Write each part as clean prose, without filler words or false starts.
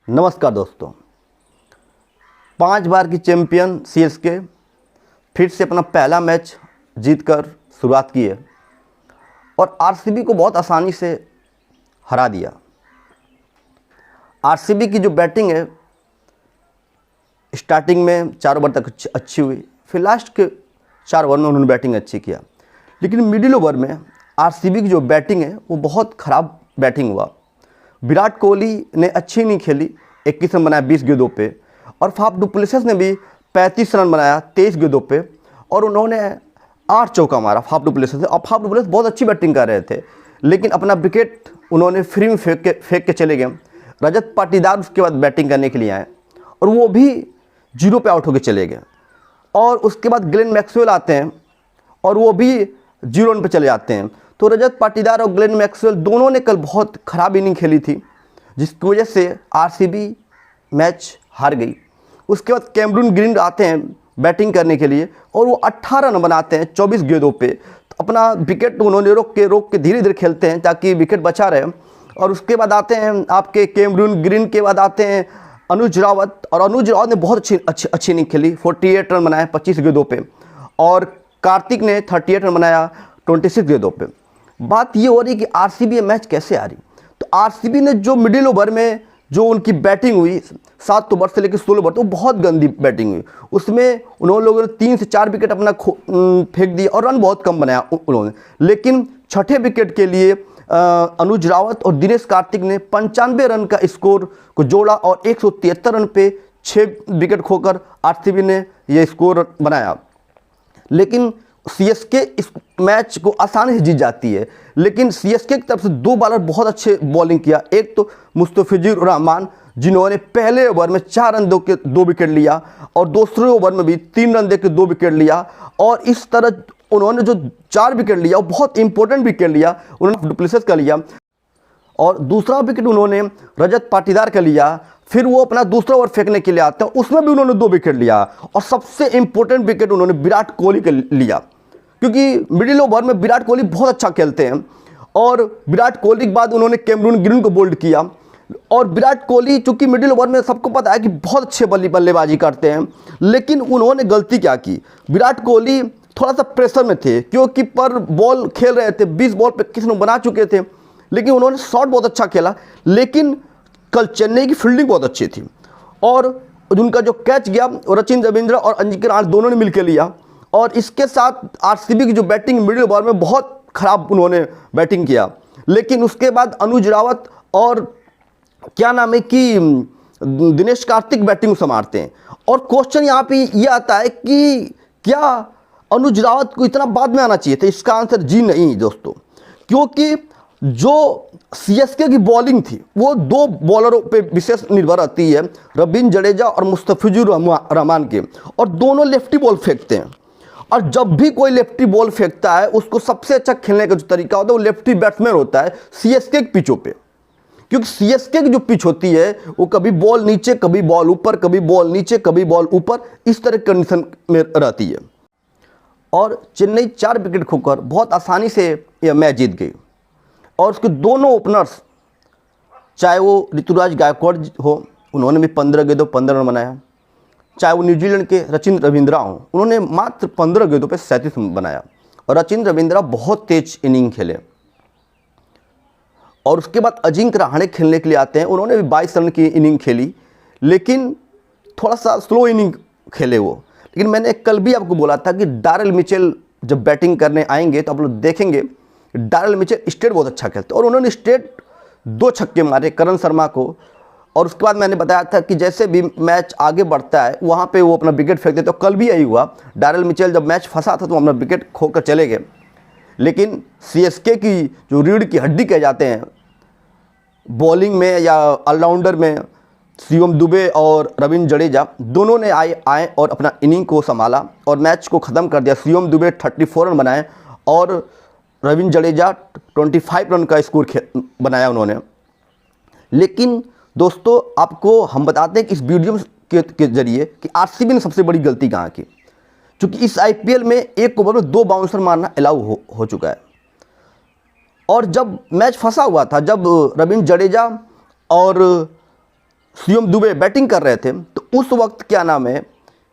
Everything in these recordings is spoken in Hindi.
नमस्कार दोस्तों। 5 बार की चैंपियन सीएसके फिर से अपना पहला मैच जीतकर शुरुआत की है और आरसीबी को बहुत आसानी से हरा दिया। आरसीबी की जो बैटिंग है स्टार्टिंग में 4 ओवर तक अच्छी हुई, फिर लास्ट के 4 ओवर में उन्होंने बैटिंग अच्छी किया, लेकिन मिडिल ओवर में आरसीबी की जो बैटिंग है वो बहुत ख़राब बैटिंग हुआ। विराट कोहली ने अच्छी नहीं खेली, 21 रन बनाया 20 गेंदों पे, और फाफ डु प्लेसिस ने भी 35 रन बनाया 23 गेंदों पे और उन्होंने 8 चौका मारा फाफ डु प्लेसिस से। और फाफ डु प्लेसिस बहुत अच्छी बैटिंग कर रहे थे, लेकिन अपना विकेट उन्होंने फ्री में फेंक के चले गए। रजत पाटीदार उसके बाद बैटिंग करने के लिए आए और वो भी 0 पे आउट होकर चले गए। और उसके बाद ग्लेन मैक्सवेल आते हैं और वो भी 0 रन पे चले जाते हैं। तो रजत पाटीदार और ग्लेन मैक्सवेल दोनों ने कल बहुत ख़राब इनिंग खेली थी, जिसकी वजह से आरसीबी मैच हार गई। उसके बाद कैमरून ग्रीन आते हैं बैटिंग करने के लिए और वो 18 रन बनाते हैं 24 गेंदों पे। तो अपना विकेट उन्होंने रोक के धीरे धीरे खेलते हैं ताकि विकेट बचा रहे। और उसके बाद आते हैं आपके कैमरून ग्रीन के बाद आते हैं अनुज रावत, और अनुज रावत ने बहुत अच्छी इनिंग खेली, 48 रन बनाए 25 गेंदों पे, और कार्तिक ने 38 रन बनाया 26 गेंदों पे। बात ये हो रही कि आरसीबी मैच कैसे आ रही। तो आरसीबी ने जो मिडिल ओवर में जो उनकी बैटिंग हुई 7 ओवर से लेकर 16 ओवर, तो बहुत गंदी बैटिंग हुई। उसमें उन्होंने लोगों ने 3 से 4 विकेट अपना फेंक दिए और रन बहुत कम बनाया उन्होंने। लेकिन छठे विकेट के लिए अनुज रावत और दिनेश कार्तिक ने 95 रन का स्कोर को जोड़ा और 173 रन पे 6 विकेट खोकर आरसीबी ने यह स्कोर बनाया। लेकिन सीएसके इस मैच को आसानी से जीत जाती है, लेकिन सीएसके की तरफ से 2 बॉलर बहुत अच्छे बॉलिंग किया। एक तो मुस्तफिजुर रहमान, जिन्होंने पहले ओवर में 4 रन दे के 2 विकेट लिया और दूसरे ओवर में भी 3 रन दे के 2 विकेट लिया। और इस तरह उन्होंने जो 4 विकेट लिया वो बहुत इंपॉर्टेंट विकेट लिया, उन्होंने डु प्लेसिस का लिया और दूसरा विकेट उन्होंने रजत पाटीदार का लिया। फिर वो अपना दूसरा ओवर फेंकने के लिए आते हैं, उसमें भी उन्होंने 2 विकेट लिया और सबसे इंपॉर्टेंट विकेट उन्होंने विराट कोहली का लिया, क्योंकि मिडिल ओवर में विराट कोहली बहुत अच्छा खेलते हैं। और विराट कोहली के बाद उन्होंने कैमरून ग्रीन को बोल्ड किया। और विराट कोहली चूंकि मिडिल ओवर में सबको पता है कि बहुत अच्छे बल्लेबाजी करते हैं, लेकिन उन्होंने गलती क्या की, विराट कोहली थोड़ा सा प्रेशर में थे क्योंकि पर बॉल खेल रहे थे, 20 बॉल पे किसी ने बना चुके थे, लेकिन उन्होंने शॉट बहुत अच्छा खेला। लेकिन कल चेन्नई की फील्डिंग बहुत अच्छी थी और उनका जो कैच गया रचिन रविंद्र और अजिंक्य रहाणे दोनों ने मिलकर लिया। और इसके साथ आरसीबी की जो बैटिंग मिडिल ओवर में बहुत ख़राब उन्होंने बैटिंग किया। लेकिन उसके बाद अनुज रावत और क्या नाम है कि दिनेश कार्तिक बैटिंग संभालते हैं। और क्वेश्चन यहाँ पे ये आता है कि क्या अनुज रावत को इतना बाद में आना चाहिए था? इसका आंसर जी नहीं दोस्तों, क्योंकि जो सीएसके की बॉलिंग थी वो 2 बॉलरों पे विशेष निर्भर रहती है, रवींद्र जडेजा और मुस्तफिजुर रहमान के, और दोनों लेफ्टी बॉल फेंकते हैं। और जब भी कोई लेफ्टी बॉल फेंकता है उसको सबसे अच्छा खेलने का जो तरीका होता है वो लेफ्टी बैट्समैन होता है सीएसके की पिचों पे, क्योंकि सीएसके की जो पिच होती है वो कभी बॉल नीचे कभी बॉल ऊपर, कभी बॉल नीचे कभी बॉल ऊपर, इस तरह की कंडीशन में रहती है। और चेन्नई 4 विकेट खोकर बहुत आसानी से यह मैच जीत गई। और उसके दोनों ओपनर्स, चाहे वो ऋतुराज गायकवाड़ हो, उन्होंने भी 15 गेंदों 15 रन बनाया, चाहे वो न्यूजीलैंड के रचिन रविंद्रा हों, उन्होंने मात्र 15 गेंदों पे 37 रन बनाया। और रचिन रविंद्रा बहुत तेज इनिंग खेले। और उसके बाद अजिंक्य रहाणे खेलने के लिए आते हैं, उन्होंने भी 22 रन की इनिंग खेली, लेकिन थोड़ा सा स्लो इनिंग खेले वो। लेकिन मैंने कल भी आपको बोला था कि डारेल मिचेल जब बैटिंग करने आएंगे तो आप लोग देखेंगे डारेल मिचेल स्ट्रेट बहुत अच्छा खेलते, और उन्होंने स्ट्रेट 2 छक्के मारे करण शर्मा को। और उसके बाद मैंने बताया था कि जैसे भी मैच आगे बढ़ता है वहाँ पे वो अपना विकेट फेंक देते। तो कल भी यही हुआ, डारेल मिचेल जब मैच फंसा था तो अपना विकेट खोकर चले गए। लेकिन सीएसके की जो रीढ़ की हड्डी कहे जाते हैं बॉलिंग में या ऑलराउंडर में, शिवम दुबे और रविंद्र जडेजा दोनों ने आए और अपना इनिंग को संभाला और मैच को ख़त्म कर दिया। शिवम दुबे 34 रन बनाए और रविंद्र जडेजा 25 रन का स्कोर बनाया उन्होंने। लेकिन दोस्तों आपको हम बताते हैं कि इस वीडियो के जरिए कि आरसीबी ने सबसे बड़ी गलती कहाँ की, क्योंकि इस आईपीएल में 1 ओवर में 2 बाउंसर मारना अलाउ हो चुका है। और जब मैच फंसा हुआ था, जब रविंद्र जडेजा और शिवम दुबे बैटिंग कर रहे थे तो उस वक्त क्या नाम है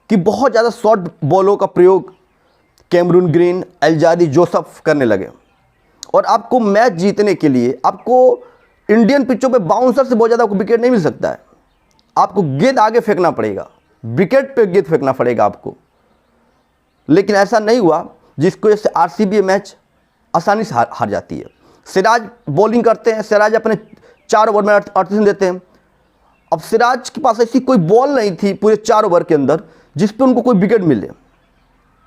कि बहुत ज़्यादा शॉर्ट बॉलों का प्रयोग कैमरून ग्रीन, अल्जारी जोसेफ करने लगे। और आपको मैच जीतने के लिए आपको इंडियन पिचों पे बाउंसर से बहुत ज़्यादा आपको विकेट नहीं मिल सकता है। आपको गेंद आगे फेंकना पड़ेगा, विकेट पे गेंद फेंकना पड़ेगा आपको। लेकिन ऐसा नहीं हुआ, जिसकी वजह से आरसीबी मैच आसानी से हार जाती है। सिराज बॉलिंग करते हैं, सिराज अपने 4 ओवर में 38 रन देते हैं। अब सिराज के पास ऐसी कोई बॉल नहीं थी पूरे 4 ओवर के अंदर जिस पे उनको कोई विकेट मिले,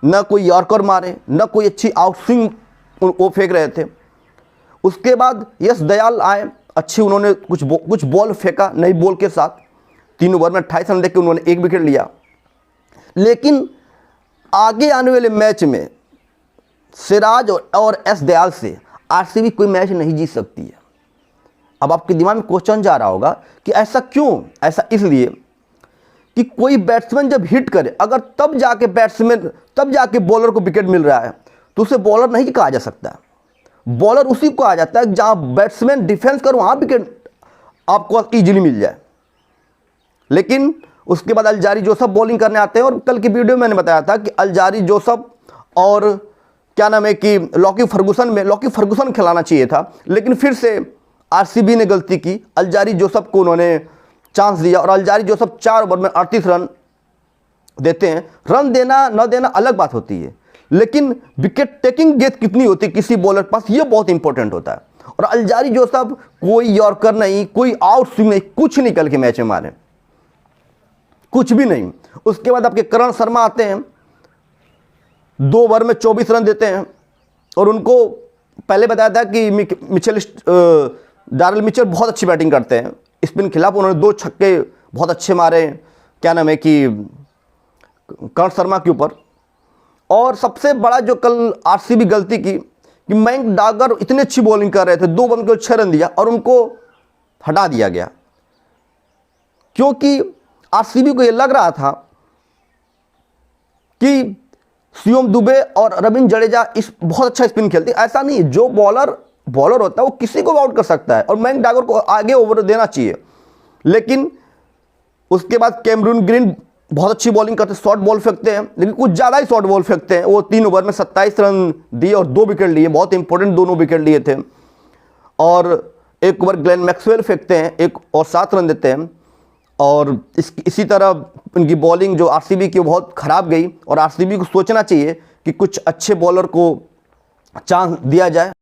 ना कोई यॉर्कर मारे, ना कोई अच्छी आउटस्विंग वो फेंक रहे थे। उसके बाद यश दयाल आए, अच्छी उन्होंने कुछ बॉल फेंका नई बॉल के साथ। 3 ओवर में 28 रन देकर उन्होंने 1 विकेट लिया। लेकिन आगे आने वाले मैच में सिराज और एस दयाल से आरसीबी कोई मैच नहीं जीत सकती है। अब आपके दिमाग में क्वेश्चन जा रहा होगा कि ऐसा क्यों? ऐसा इसलिए कि कोई बैट्समैन जब हिट करे, अगर तब जाके बॉलर को विकेट मिल रहा है तो उसे बॉलर नहीं कहा जा सकता। बॉलर उसी को आ जाता है जहां बैट्समैन डिफेंस कर वहां विकेट आपको इजीली मिल जाए। लेकिन उसके बाद अल्जारी जोसेफ बॉलिंग करने आते हैं और कल की वीडियो में मैंने बताया था कि अल्जारी जोसेफ और क्या नाम है कि लॉकी फर्गुसन खिलाना चाहिए था। लेकिन फिर से आरसीबी ने गलती की, अल्जारी जोसेफ को उन्होंने चांस दिया और अल्जारी जोसेफ 4 ओवर में 38 रन देते हैं। रन देना न देना अलग बात होती है, लेकिन विकेट टेकिंग गेंद कितनी होती है किसी बॉलर के पास, ये बहुत इंपॉर्टेंट होता है। और अल्जारी जोसेफ कोई यॉर्कर नहीं, कोई आउट स्विंग नहीं, कुछ नहीं कल के मैच में मारे, कुछ भी नहीं। उसके बाद आपके करण शर्मा आते हैं, 2 ओवर में 24 रन देते हैं। और उनको पहले बताया था कि डारल मिचेल बहुत अच्छी बैटिंग करते हैं, स्पिन खिलाफ उन्होंने 2 छक्के बहुत अच्छे मारे, क्या नाम है कि करण शर्मा के ऊपर। और सबसे बड़ा जो कल आरसीबी गलती की कि मयंक डागर इतनी अच्छी बॉलिंग कर रहे थे, 2 ओवर में 6 रन दिया और उनको हटा दिया गया, क्योंकि आरसीबी को यह लग रहा था कि शिवम दुबे और रविंद्र जडेजा बहुत अच्छा स्पिन खेलते। ऐसा नहीं, जो बॉलर होता है वो किसी को आउट कर सकता है और मयंक डागर को आगे ओवर देना चाहिए। लेकिन उसके बाद कैमरून ग्रीन बहुत अच्छी बॉलिंग करते, शॉर्ट बॉल फेंकते हैं, लेकिन कुछ ज़्यादा ही शॉर्ट बॉल फेंकते हैं। वो 3 ओवर में 27 रन दिए और 2 विकेट लिए, बहुत इंपॉर्टेंट दोनों विकेट लिए थे। और 1 ओवर ग्लेन मैक्सवेल फेंकते हैं, 1 और 7 रन देते हैं। और इसी तरह उनकी बॉलिंग जो आरसीबी की बहुत ख़राब गई और आरसीबी को सोचना चाहिए कि कुछ अच्छे बॉलर को चांस दिया जाए।